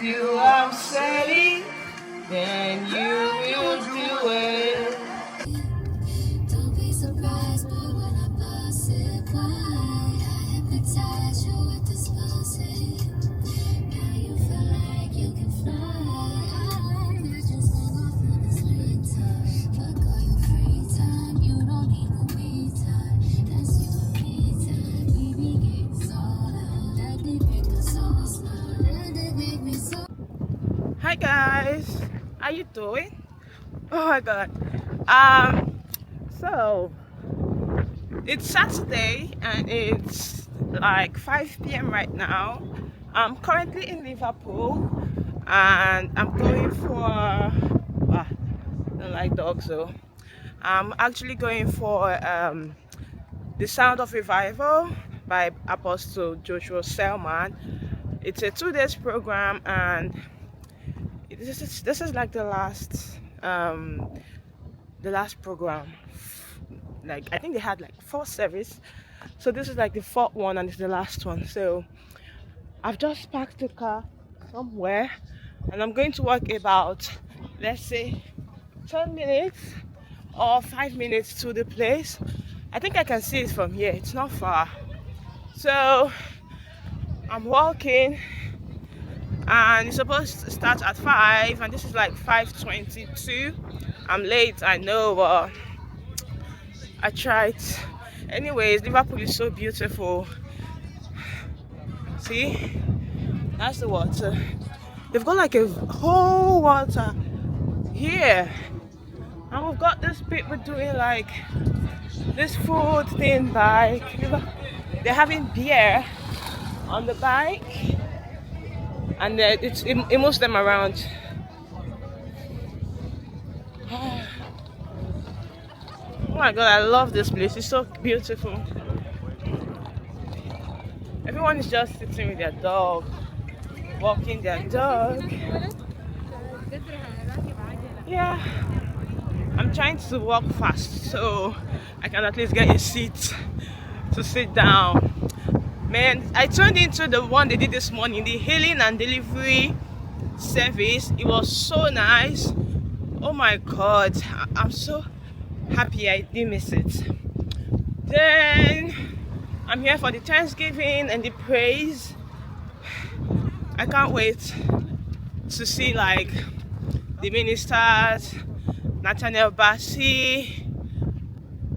you have said it, then you will do it. Don't be surprised, boy, when I pass it by. I hypnotize you with this music. Now you feel like you can fly. Let's just hang off in the street time. Fuck all your free time. You don't need no me time. That's you and me time. We be getting so loud. That they make us so slow. That they make me so. Hi guys, how you doing? Oh my god. So it's Saturday and it's like 5 p.m. right now. I'm currently in Liverpool and I'm going for I don't like dogs though. I'm actually going for The Sound of Revival by Apostle Joshua Selman. It's a 2 days program and this is like the last program. Like I think they had like 4 service, so this is like the 4th one and it's the last one. So I've just parked the car somewhere and I'm going to walk about, let's say, 10 minutes or 5 minutes to the place. I think I can see it from here, it's not far. So I'm walking and it's supposed to start at 5 and this is like 5:22. I'm late, I know, but I tried. Anyways, Liverpool is so beautiful. See, that's the water. They've got like a whole water here, and we've got this people doing like this food thing, like they're having beer on the bike and it moves them around. Oh my god, I love this place, it's so beautiful. Everyone is just sitting with their dog, walking their dog. Yeah, I'm trying to walk fast so I can at least get a seat to sit down. Man, I tuned into the one they did this morning, the healing and delivery service. It was so nice. Oh my god, I'm so happy I didn't miss it. Then I'm here for the Thanksgiving and the praise. I can't wait to see like the ministers, Nathaniel Bassi,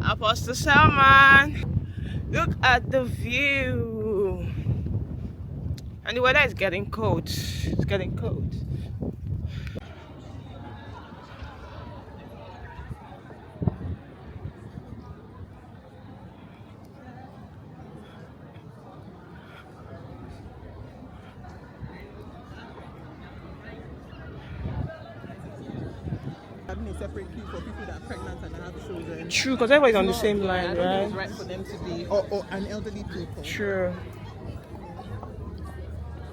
Apostle Salman. Look at the view. And the weather is getting cold. It's getting cold. Having a separate queue for people that are pregnant and have children. True, because everybody's on the It's same not- line, I don't think right? it's right for them to be, or an elderly people. True.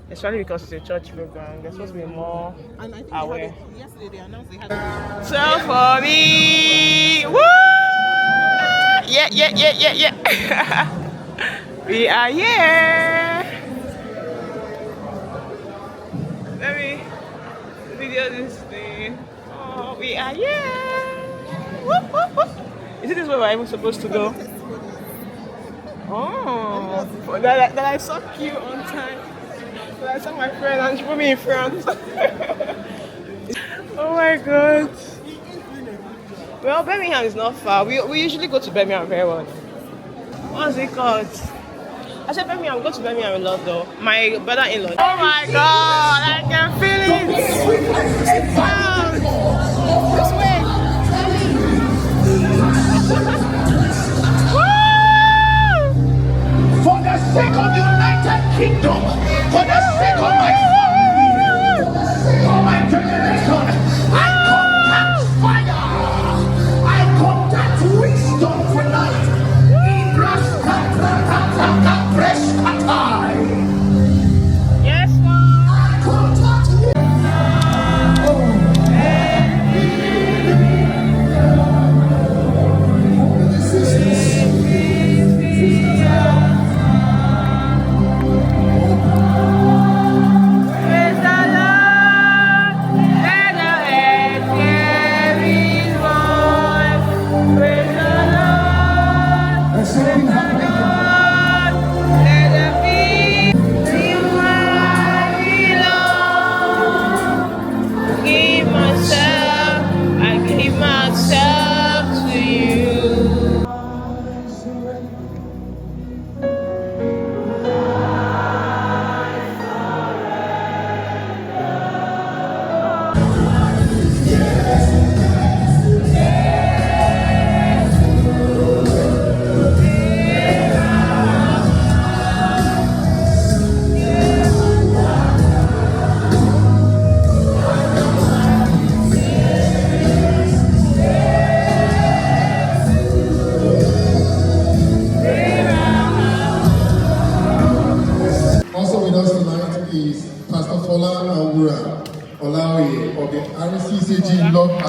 Especially because it's a church program. They're supposed to be more And I think aware. yesterday they announced they had. So for me, woo! Yeah. We are here. Let me video this thing. Oh, we are here. Whoop, whoop, whoop. Is it this way we're even supposed to go? Oh, that I saw you on time. So I saw my friend and she put me in front. Oh my god. Well, Birmingham is not far. We usually go to Birmingham very well. What's it called? I said Birmingham, we go to Birmingham a lot though. My brother-in-law. Oh my god, I can feel it. Wow. This way. Woo! For the sake of the United Kingdom, for the sake of my family, for my generation, I contact fire. I contact wisdom tonight. Yes, Lord. Olaoye of the RCCG Love.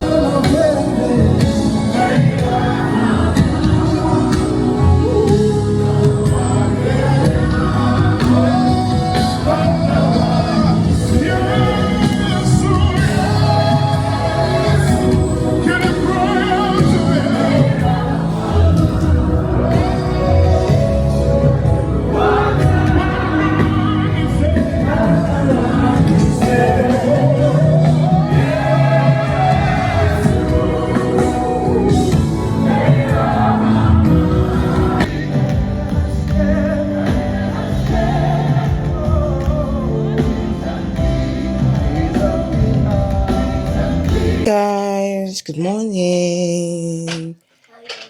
Guys, good morning.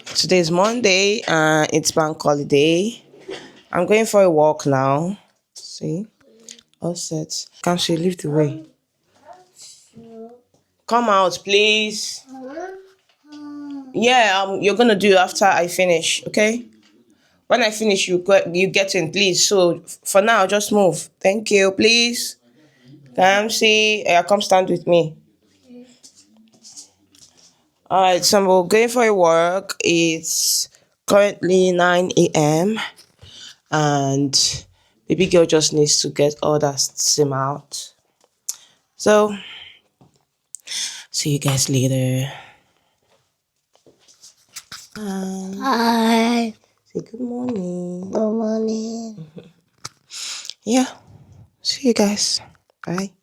Today's Monday and it's bank holiday. I'm going for a walk now. See, all set. Can't she leave the way? Come out, please. Yeah, you're gonna do after I finish, okay? When I finish, you get in, please. So for now, just move. Thank you, please. Come see. Come stand with me. All right, so we're going for a walk. It's currently 9 a.m. and baby girl just needs to get all that steam out. So, see you guys later. Hi. Say good morning. Good morning. Yeah, see you guys. Bye.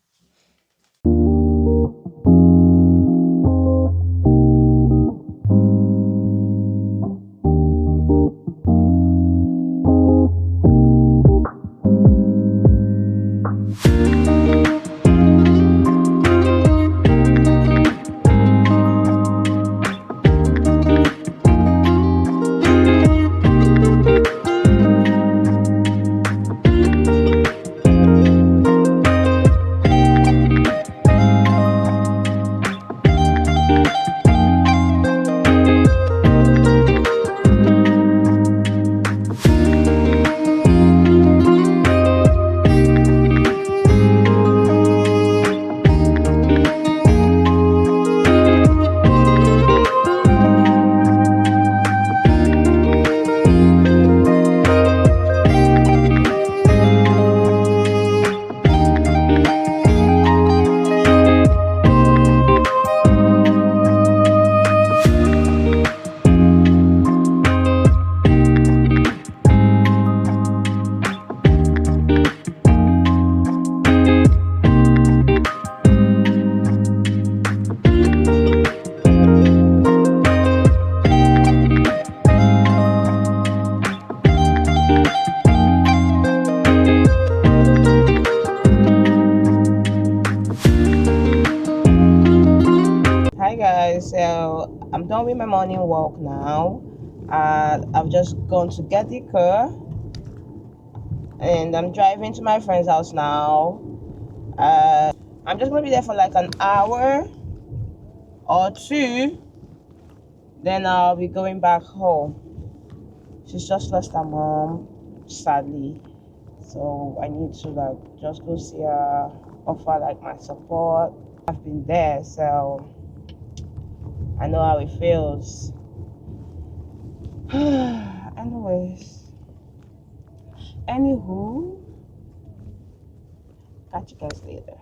Hi guys, so I'm done with my morning walk now. I've just gone to get the car and I'm driving to my friend's house now. I'm just gonna be there for like an hour or two, then I'll be going back home. She's just lost her mom, sadly, so I need to like just go see her, offer like my support. I've been there, so I know how it feels. Anywho, catch you guys later.